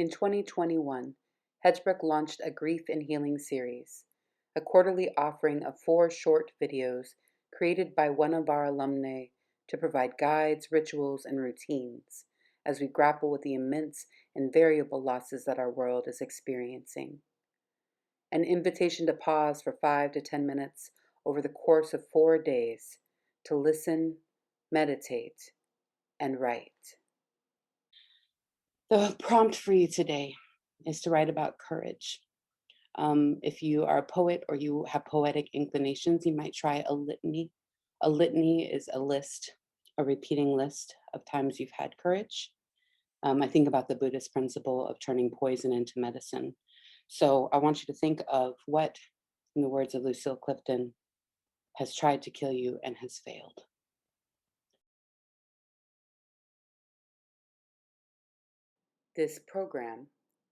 In 2021, Hedgebrook launched a Grief and Healing series, a quarterly offering of 4 short videos created by one of our alumni to provide guides, rituals, and routines as we grapple with the immense and variable losses that our world is experiencing. An invitation to pause for 5 to 10 minutes over the course of 4 days to listen, meditate, and write. The prompt for you today is to write about courage. If you are a poet or you have poetic inclinations, you might try a litany. A litany is a list, a repeating list of times you've had courage. I think about the Buddhist principle of turning poison into medicine. So I want you to think of what, in the words of Lucille Clifton, has tried to kill you and has failed. This program,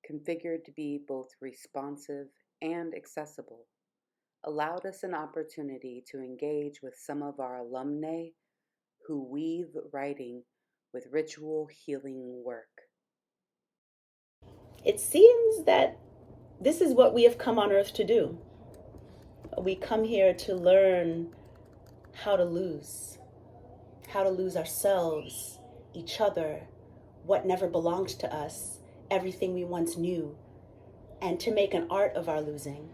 configured to be both responsive and accessible, allowed us an opportunity to engage with some of our alumni who weave writing with ritual healing work. It seems that this is what we have come on earth to do. We come here to learn how to lose ourselves, each other, what never belonged to us, everything we once knew, and to make an art of our losing.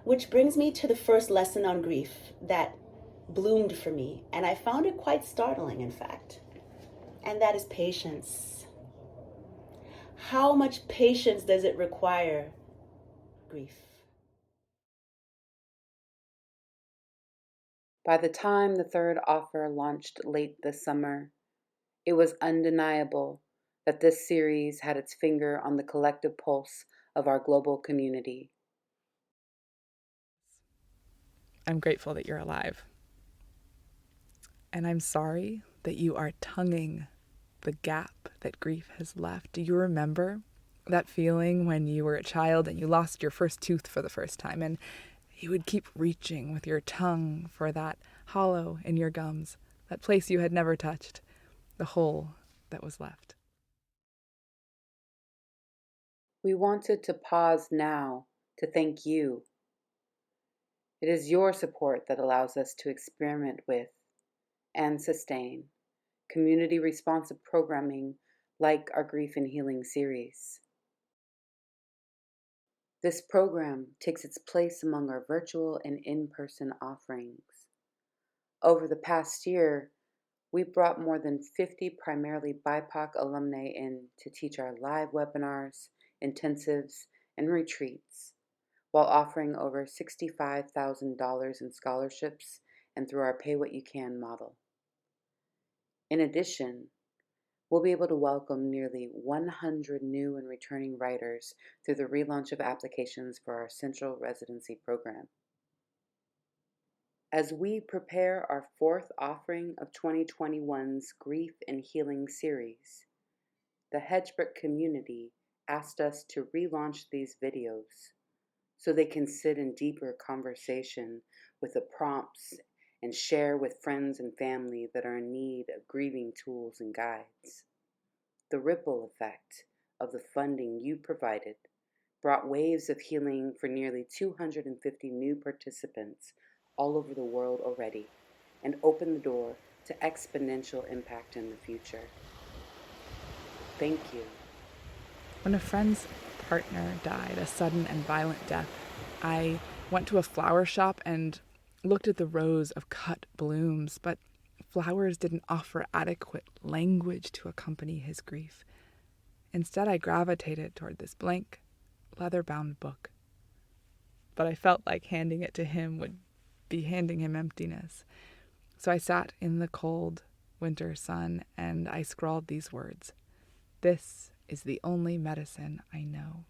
Which brings me to the first lesson on grief that bloomed for me, and I found it quite startling, in fact, and that is patience. How much patience does it require? Grief. By the time the third offer launched late this summer, it was undeniable that this series had its finger on the collective pulse of our global community. I'm grateful that you're alive. And I'm sorry that you are tonguing the gap that grief has left. Do you remember that feeling when you were a child and you lost your first tooth for the first time, and you would keep reaching with your tongue for that hollow in your gums, that place you had never touched, the hole that was left? We wanted to pause now to thank you. It is your support that allows us to experiment with and sustain community responsive programming like our Grief and Healing series. This program takes its place among our virtual and in-person offerings. Over the past year, we brought more than 50 primarily BIPOC alumni in to teach our live webinars, intensives, and retreats, while offering over $65,000 in scholarships and through our Pay What You Can model. In addition, we'll be able to welcome nearly 100 new and returning writers through the relaunch of applications for our Central Residency Program. As we prepare our 4th offering of 2021's Grief and Healing series, the Hedgebrook community asked us to relaunch these videos so they can sit in deeper conversation with the prompts and share with friends and family that are in need of grieving tools and guides. The ripple effect of the funding you provided brought waves of healing for nearly 250 new participants all over the world already, and opened the door to exponential impact in the future. Thank you. When a friend's partner died a sudden and violent death, I went to a flower shop and looked at the rows of cut blooms, but flowers didn't offer adequate language to accompany his grief. Instead, I gravitated toward this blank, leather-bound book. But I felt like handing it to him would be handing him emptiness. So I sat in the cold winter sun and I scrawled these words. This is the only medicine I know.